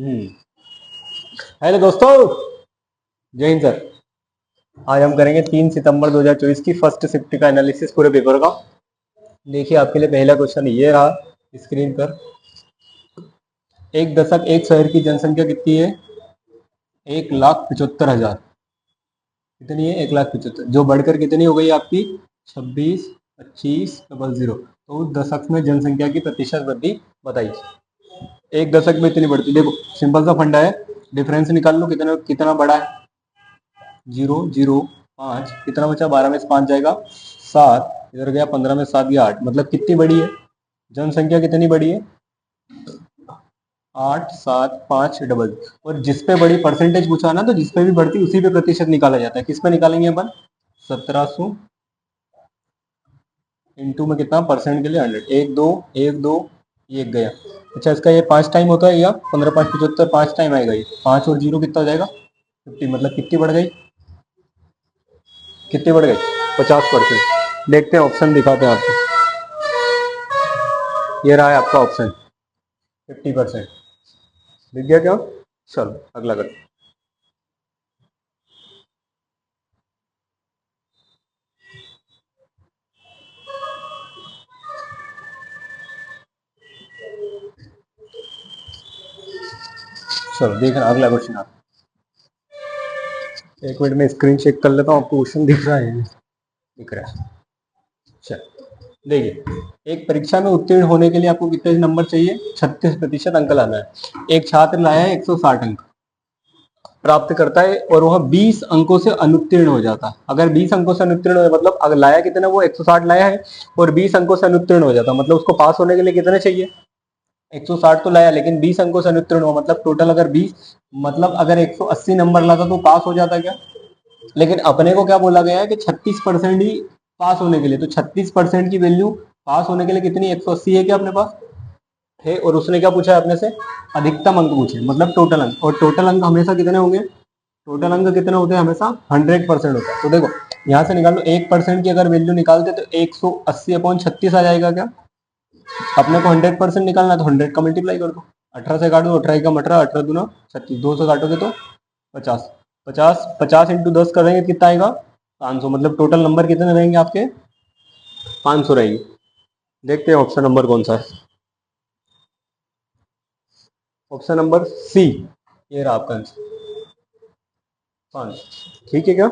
हम्म। Hello दोस्तों, जय Hind sir. आज हम करेंगे 3 सितंबर 2024 की फर्स्ट शिफ्ट का एनालिसिस पूरे पेपर का। देखिए आपके लिए पहला क्वेश्चन ये रहा स्क्रीन पर। एक दशक एक शहर की जनसंख्या कितनी है? 1,75,000। कितनी है? 1,75,000, जो बढ़कर कितनी हो गई आपकी? 26, 25, 00। तो उस दशक में जनसंख्या की प्रतिशत वृद्धि बताइए। एक दशक में इतनी बढ़ती, देखो सिंपल सा फंडा है, डिफरेंस निकाल लो कितना कितना बड़ा है। 0, 0, 5, कितना बचा? 12 में से 5 जाएगा 7, इधर गया 15 में 7 गया 8, मतलब कितनी बड़ी है जनसंख्या? कितनी बड़ी है? 8, 7, 5 डबल। और जिस पे बड़ी परसेंटेज पूछा ना, तो जिस पे भी बढ़ती उसी पे प्रतिशत निकाला जाता है। किस पे निकालेंगे अपन? 1700 इंटू में कितना परसेंट के लिए? 100। एक दो, एक दो, ये एक गया। अच्छा, इसका ये 5 टाइम होता है या 15, 5, 75, 5 टाइम आएगा ये। 5 और 0 कितना हो जाएगा? 50। मतलब कितनी बढ़ गई? कितनी बढ़ गई? 50%। देखते हैं, ऑप्शन दिखाते हैं आपको। ये रहा है आपका ऑप्शन, 50%। दिख गया क्या? चलो अगला करो। चलो देखना अगला क्वेश्चन आप। एक मिनट में स्क्रीन चेक कर लेता हूँ, आपको क्वेश्चन दिख रहा है? दिख रहा है। चलो देखिए, एक परीक्षा में उत्तीर्ण होने के लिए आपको कितने नंबर चाहिए? 36% अंक लाना है। एक छात्र लाया है 160 अंक प्राप्त करता है और वह 20 अंकों से अनुत्तीर्ण हो जाता है। अगर 20 अंकों से अनुत्तीर्ण हो, मतलब अगर लाया कितना? वो 160 लाया है और 20 अंकों से अनुत्तीर्ण हो जाता, मतलब उसको पास होने के लिए कितने चाहिए? 160 तो लाया, लेकिन 20 अंकों से अनुत्तीर्ण हुआ, मतलब टोटल अगर 20, मतलब अगर 180 नंबर लाता तो पास हो जाता क्या? लेकिन अपने को क्या बोला गया है कि 36% ही पास होने के लिए, तो 36% की वैल्यू पास होने के लिए कितनी? 180 है क्या अपने पास है? और उसने क्या पूछा है अपने से? अधिकतम अंक पूछे, मतलब टोटल अंक। और टोटल अंक हमेशा कितने होंगे? टोटल अंक कितने होते हैं? हमेशा 100% होता है। तो देखो यहाँ से निकाल लो, 1% की अगर वैल्यू निकालते तो 180/36 आ जाएगा क्या? अपने को 100% निकालना है तो 100 का मल्टीप्लाई कर दो। 18 से काटो, 18 का 18, 18 दूना 36, 2 से काटोगे तो 50। 50 50 इंटू 10 करेंगे कितना आएगा? 500। मतलब टोटल नंबर कितने रहेंगे आपके? 500 रहेंगे। देखते हैं ऑप्शन नंबर कौन सा है। ऑप्शन नंबर सी, ये रहा आपका आंसर, 5। ठीक है क्या?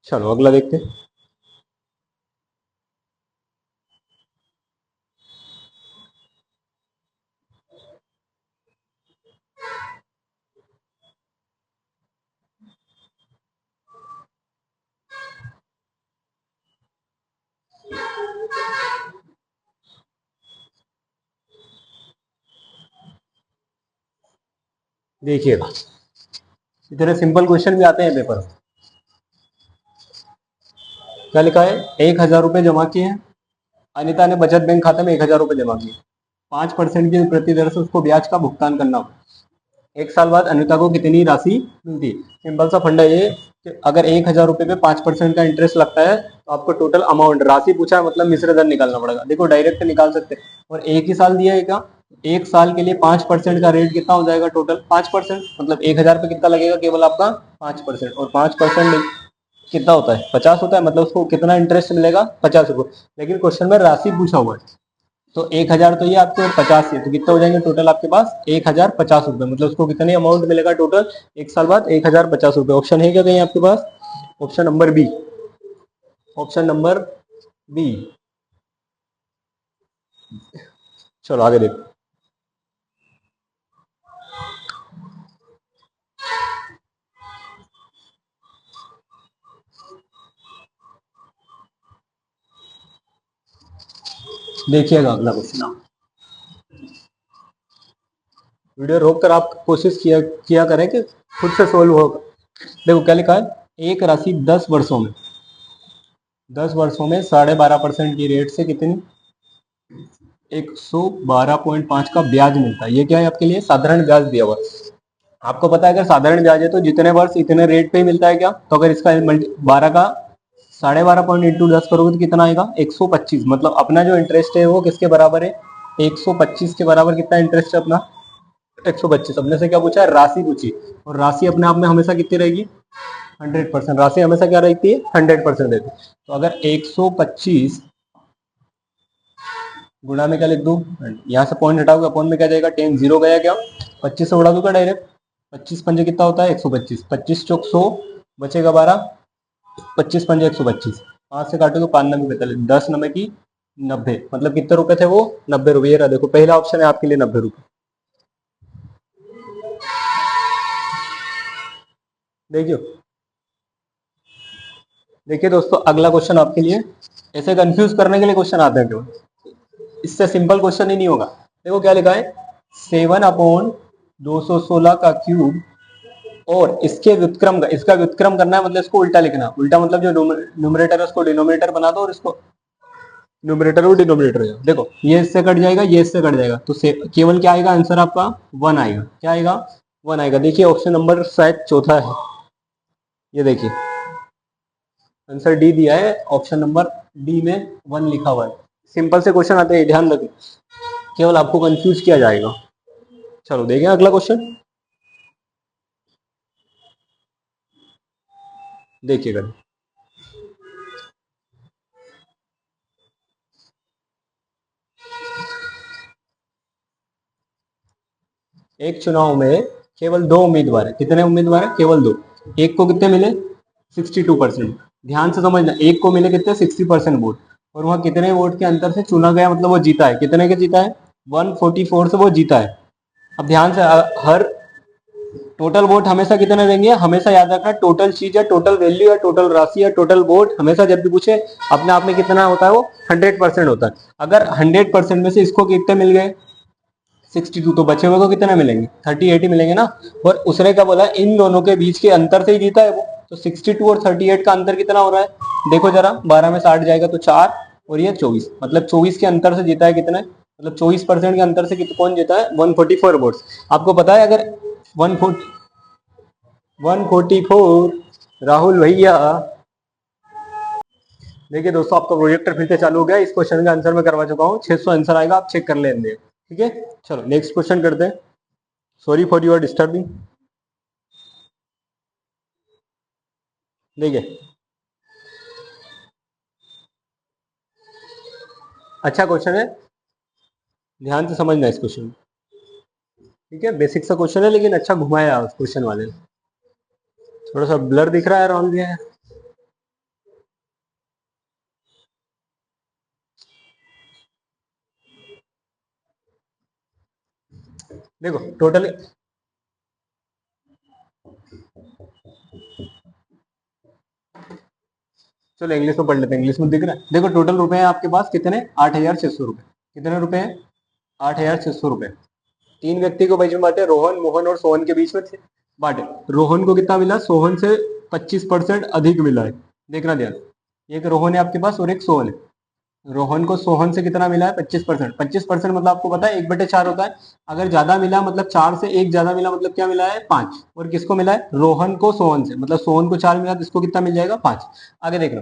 चलो अगला देखते हैं। देखिएगा, इतने सिंपल क्वेश्चन भी आते हैं पेपर में। क्या लिखा है? 1,000 रुपये जमा किए हैं। अनिता ने बचत बैंक खाते में 1,000 रुपये जमा किए। 5% की प्रति दर से उसको ब्याज का भुगतान करना होगा। एक साल बाद अनिता को कितनी राशि मिलती है? सिंपल सा फंडा ये कि अगर 1,000 रुपये पे 5% का इंटरेस्ट लगता है तो आपको टोटल अमाउंट, राशि पूछा है मतलब मिश्र दर निकालना पड़ेगा। देखो डायरेक्ट निकाल सकते हैं, और एक ही साल दिया है क्या? एक साल के लिए 5% का रेट कितना हो जाएगा? टोटल 5%, मतलब 1,000 पे कितना लगेगा? केवल आपका 5%। और 5% कितना होता है? 50 होता है, मतलब उसको कितना इंटरेस्ट मिलेगा? 50 रुपये। लेकिन क्वेश्चन में राशि पूछा हुआ है, तो 1,000 तो ये आपके, और 50 ये, तो कितना हो जाएंगे टोटल आपके पास? 1,050 रुपये। मतलब उसको कितने अमाउंट मिलेगा टोटल एक साल बाद? 1,050 रुपये। ऑप्शन है क्या कहीं आपके पास? Option number B. Option number B. चलो आगे देखो। देखिएगा अगला क्वेश्चन आप। वीडियो रोक कर आप कोशिश किया करें कि खुद से सोल्व होगा। देखो क्या लिखा है? एक राशि 10 वर्षों में 12.5% की रेट से कितनी 112.5 का ब्याज मिलता है। ये क्या है आपके लिए? साधारण ब्याज दिया हुआ है। आपको पता है अगर साधारण ब्याज है तो जितने वर्ष इतने रेट पे ही मिलता है क्या? तो अगर इसका 12 का 12.5 इंटू 10 करोगे तो कितना आएगा? 125। मतलब अपना जो इंटरेस्ट है वो किसके बराबर है? 125 के बराबर कितना इंटरेस्ट है अपना? 125। अपने से क्या पूछा है, राशि पूछी, और राशि अपने आप में हमेशा कितनी रहेगी, 100%। राशि हमेशा क्या रहती है, 100% रहती है। तो अगर 125 गुणा में क्या लिख दूं, यहाँ से पॉइंट हटाओगे, अपॉन में क्या जाएगा, टेन, जीरो गया क्या, 25 से उड़ा दूंगा डायरेक्ट, 25 पंजे कितना होता है, 125, 25 चौक 100, बचेगा 12, 25 पंजे 125, 5 से काटोगे 5 नंबर 45, 10 नंबर की 90, मतलब कितने रुपए थे वो, 90 रुपए। ये रहा देखो, पहला ऑप्शन है आपके लिए 90 रुपए। देखियो, देखिए दोस्तों, अगला क्वेश्चन आपके लिए, ऐसे कंफ्यूज करने के लिए क्वेश्चन आते हैं केवल, इससे सिंपल क्वेश्चन ही नहीं होगा। देखो क्या लिखा है, 7/216 का क्यूब, और इसके व्युत्क्रम का, इसका व्युत्क्रम करना है, मतलब इसको उल्टा लिखना, उल्टा मतलब जो न्यूमरेटर है उसको डिनोमिनेटर बना दो, और इसको न्यूमरेटर और डिनोमिनेटर है। देखो ये इससे कट जाएगा, ये इससे कट जाएगा, तो केवल क्या आएगा आंसर आपका, 1 आएगा। क्या आएगा, 1 आएगा। देखिए ऑप्शन नंबर शायद चौथा है, ये देखिए आंसर डी दिया है, ऑप्शन नंबर डी में 1 लिखा हुआ है। सिंपल से क्वेश्चन आते हैं, ध्यान रखें, केवल आपको कंफ्यूज किया जाएगा। चलो देखें अगला क्वेश्चन, देखिएगा। एक चुनाव में केवल 2 उम्मीदवार है, कितने उम्मीदवार है, केवल 2। एक को कितने मिले, 62%। ध्यान से समझना, एक को मिले कितने, 60% वोट, और वह कितने वोट के अंतर से चुना गया, मतलब वो जीता है, कितने के जीता है, 144 से वो जीता है। अब ध्यान से, हर टोटल वोट हमेशा कितने देंगे, हमेशा याद रखना, टोटल चीज या टोटल वैल्यू या टोटल राशि या टोटल वोट हमेशा जब भी पूछे, अपने आप में कितना होता है, वो 100% होता है। अगर 100% में से इसको कितने मिल गए, 62, तो बचे हुए को कितने मिलेंगे, 38 ही मिलेंगे ना। और उसने क्या बोला, इन दोनों के बीच के अंतर से ही जीता है वो, तो 62 और 38 का अंतर कितना हो रहा है, देखो जरा, 12 में 60 जाएगा तो 4, और ये 24, मतलब 24 के अंतर से जीता है कितने, मतलब 24% के अंतर से कौन जीता है, 144 वोट्स। आपको पता है, अगर 144 राहुल भैया। देखिए दोस्तों, आपका प्रोजेक्टर फिर से चालू हो गया, इस क्वेश्चन का आंसर मैं करवा चुका हूँ, 600 आंसर आएगा, आप चेक कर लेंगे, ठीक है। चलो नेक्स्ट क्वेश्चन करते हैं, सॉरी फॉर योर डिस्टर्बिंग। देखिए, अच्छा क्वेश्चन है, ध्यान से समझना इस क्वेश्चन, ठीक है, बेसिक सा क्वेश्चन है, लेकिन अच्छा घुमाया उस क्वेश्चन वाले ने। थोड़ा सा ब्लर दिख रहा है राहुल भैया, देखो टोटल, चलो इंग्लिश में पढ़ लेते हैं, इंग्लिश में दिख रहा है। देखो टोटल रुपए हैं आपके पास कितने, 8,600 रुपए। कितने रुपए हैं, 8,600 रुपए। 3 व्यक्ति को बीच में बांटे, रोहन, मोहन और सोहन के बीच में थे, बांटे। रोहन को कितना मिला, सोहन से 25% अधिक मिला है, देखना ध्यान। एक रोहन है आपके पास और एक सोहन है। रोहन को सोहन से कितना मिला है, 25%। 25% मतलब आपको पता है 1/4 होता है। अगर ज्यादा मिला मतलब 4 से 1 ज्यादा मिला, मतलब क्या मिला है, 5। और किसको मिला है, रोहन को सोहन से, मतलब सोहन को 4 मिला तो इसको कितना मिल जाएगा, 5। आगे देख लो,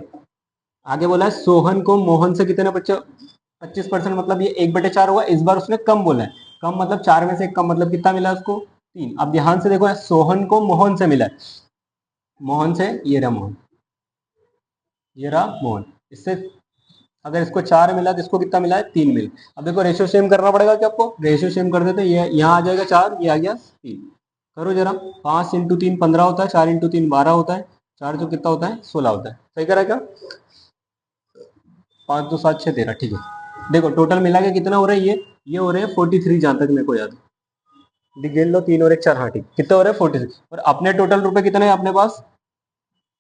आगे बोला है सोहन को मोहन से कितने 25%, मतलब ये 1/4 हुआ। इस बार उसने कम बोला है, कम मतलब 4 में से कम, मतलब कितना मिला उसको, 3। अब ध्यान से देखो, सोहन को मोहन से मिला है, मोहन से, ये रहा मोहन, ये रहा मोहन, इससे अगर इसको 4 मिला तो इसको कितना मिला है, 3 मिला। अब देखो रेशियो सेम करना पड़ेगा क्या आपको, रेशियो सेम कर देते, ये यहाँ आ जाएगा 4, ये आ गया 3। करो जरा, 5 इंटू 3 15 होता है, 4 इंटू 3 12 होता है, 4 जो कितना होता है, 16 होता है। सही करा क्या, 5 2 7 6 13, ठीक है। देखो टोटल मिला के कितना हो रहा है, ये हो रहे हैं 43, जहां तक मेरे को याद है। गिन लो, 3 और 1 4, हाँ ठीक, कितने हो रहे हैं 46। और अपने टोटल रुपए कितने हैं अपने पास,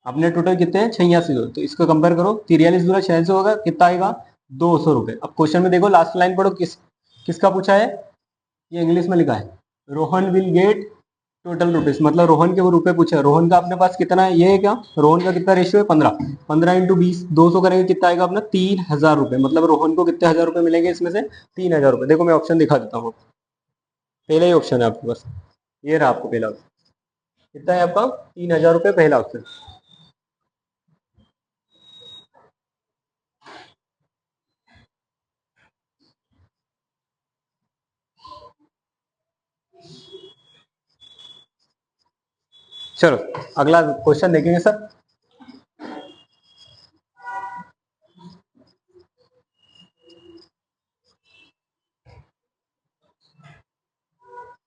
अपने टोटल कितने हैं, 86। तो इसको कंपेयर करो, 43 दूना 600 होगा, कितना आएगा, 200 रुपए। अब क्वेश्चन में देखो लास्ट लाइन पढ़ो, किसका पूछा है, ये इंग्लिश में लिखा है, Rohan will get total rupees, मतलब रोहन के वो रुपए पूछे, रोहन का अपने पास कितना है, ये है क्या, रोहन का कितना रेशियो है, 15। 15 इंटू 20, 200 करेंगे, कितना आएगा अपना, 3,000 रुपए। मतलब रोहन को कितने हजार रुपए मिलेंगे इसमें से, 3,000 रुपए। देखो मैं ऑप्शन दिखा देता हूँ, पहला ही ऑप्शन है आपके पास, ये रहा आपको पहला ऑप्शन, कितना है आपका, 3,000 रुपए, पहला ऑप्शन। चलो अगला क्वेश्चन देखेंगे सर।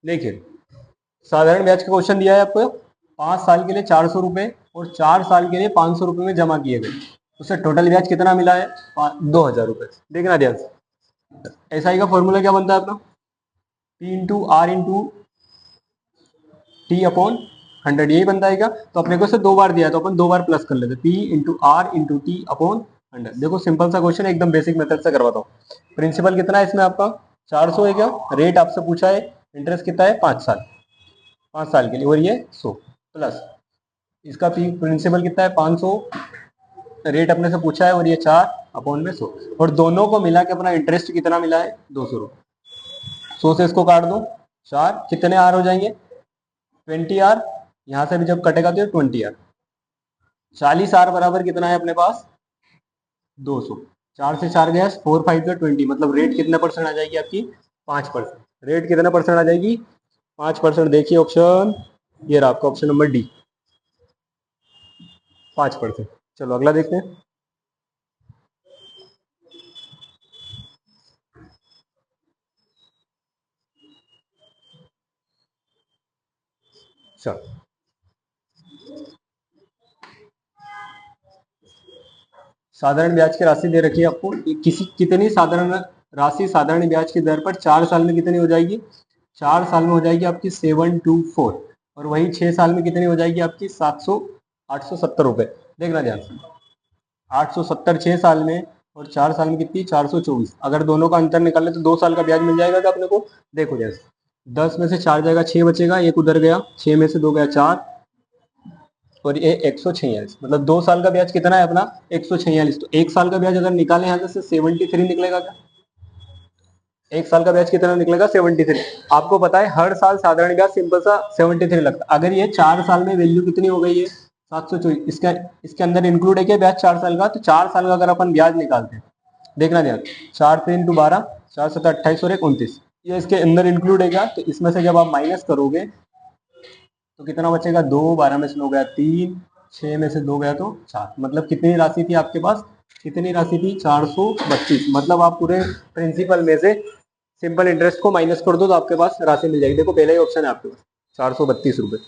देखिए साधारण ब्याज का क्वेश्चन दिया है आपको, 5 साल के लिए 400 रुपए और 4 साल के लिए 500 रुपए में जमा किए गए, उससे टोटल ब्याज कितना मिला है? 2000 रुपए। देखना ध्यान से, एसआई का फॉर्मूला क्या बनता है अपना? P into R into T upon 100, यही बनता है क्या? तो अपने को इसे 2 बार दिया है तो अपन 2 बार प्लस कर लेते, P into R into T upon 100। देखो सिंपल सा क्वेश्चन, एकदम बेसिक मेथड से करवाता हूँ। प्रिंसिपल कितना है इसमें आपका? 400 है क्या? रेट आपसे पूछा है, इंटरेस्ट कितना है? 5 साल, 5 साल के लिए, और ये 100 प्लस इसका प्रिंसिपल कितना है? 500, रेट अपने से पूछा है, और ये 4 अपॉन में 100, और दोनों को मिला के अपना इंटरेस्ट कितना मिला है? 200 रुपये। 100 से इसको काट दो, 4 कितने आर हो जाएंगे? 20 आर। यहाँ से भी जब कटेगा तो 20 आर। 40 आर बराबर कितना है अपने पास? 200। 4 से 4 गया, 4 5 का 20, मतलब रेट कितने परसेंट आ जाएगी आपकी? 5%। रेट कितने परसेंट आ जाएगी? 5%। देखिए ऑप्शन, ये रहा आपका ऑप्शन नंबर डी, 5%। चलो अगला देखते हैं। चलो साधारण ब्याज की राशि दे रखी है आपको, कितनी साधारण राशि साधारण ब्याज की दर पर 4 साल में कितनी हो जाएगी? 4 साल में हो जाएगी आपकी 724, और वही 6 साल में कितनी हो जाएगी आपकी? 870 रुपए। देखना ध्यान से, 870 6 साल में, और 4 साल में कितनी? 424। अगर दोनों का अंतर निकाल ले तो 2 साल का ब्याज मिल जाएगा क्या अपने को? देखो जैसे 10 में से 4 जाएगा, 6 बचेगा, एक उधर गया, 6 में से 2 गया 4, और ये 146, मतलब 2 साल का ब्याज कितना है अपना? 146। तो 1 साल का ब्याज अगर निकाले यहाँ से 73 निकलेगा क्या? 1 साल का ब्याज कितना निकलेगा? 73। आपको पता है हर साल साधारण ब्याज सिंपल सा 73 लगता है। अगर ये 4 साल में वैल्यू कितनी हो गई है? 724। इसके अंदर इंक्लूड है क्या ब्याज 4 साल का? तो 4 साल का अगर अपन ब्याज निकालते हैं, देखना ध्यान, 4 3 इंटू 12, 4 7 28 और 29, ये इसके अंदर इंक्लूड है क्या? तो इसमें से जब आप माइनस करोगे तो कितना बचेगा? 2, 12 में से 9 गया 3, 6 में से 2 गया तो 4, मतलब कितनी राशि थी आपके पास? कितनी राशि थी? 432। मतलब आप पूरे प्रिंसिपल में से सिंपल इंटरेस्ट को माइनस कर दो तो आपके पास राशि मिल जाएगी। देखो पहला ही ऑप्शन है आपके पास, 432 रुपए।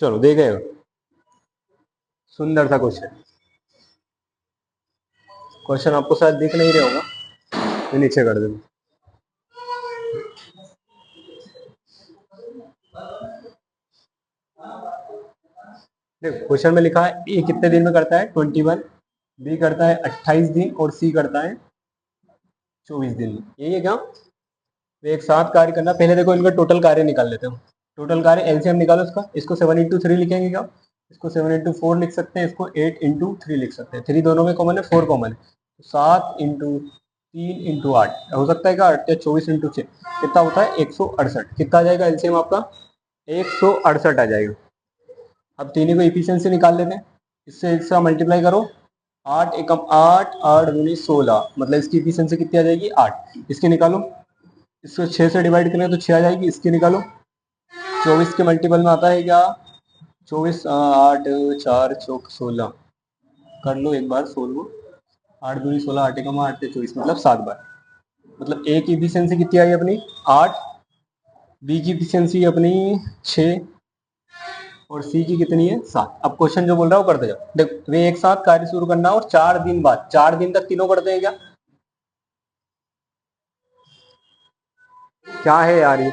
चलो देखे, सुंदर सा क्वेश्चन। क्वेश्चन आपको शायद दिख नहीं रहा होगा, मैं नीचे कर दूंगा। देखो क्वेश्चन में लिखा है ए कितने दिन में करता है? 21, बी करता है 28 दिन, और सी करता है 24 दिन में। यही है क्या? तो एक साथ कार्य करना, पहले देखो इनका टोटल कार्य निकाल लेते हैं। टोटल कार्य एलसीएम निकालो इसका, इसको 7 इंटू 3 लिखेंगे क्या? इसको 7 इंटू 4 लिख सकते हैं, इसको 8 इंटू 3 लिख सकते हैं। 3 दोनों में कॉमन है, 4 कॉमन है, तो 7 इंटू 3 इंटू 8 हो सकता है क्या? 8 या 24 इंटू 6 कितना होता है? 168। कितना आ जाएगा एलसीएम आपका? 168 आ जाएगा। अब तीनों को इफिशियंसी निकाल लेते हैं, इससे इसका मल्टीप्लाई करो, 8 एकम 8, 8 दूनी 16, मतलब इसकी इफिशियंसी कितनी आ जाएगी? 8। इसकी निकालो, इसको 6 से डिवाइड करें तो 6 आ जाएगी। इसकी निकालो, 24 के मल्टीपल में आता है क्या? 24, 8 4 चौक 16, कर लो एक बार सोल्व। 8 दूनी 16, 8 एकम 8 24, मतलब 7 बार। मतलब ए की इफिशियंसी कितनी आई अपनी? 8, बी की इफिशियंसी अपनी 6, और सी की कितनी है? 7। अब क्वेश्चन जो बोल रहा है वो करते जाओ। देखो वे एक साथ कार्य शुरू करना, और 4 दिन बाद, 4 दिन तक तीनों करते हैं क्या? क्या है यार ये?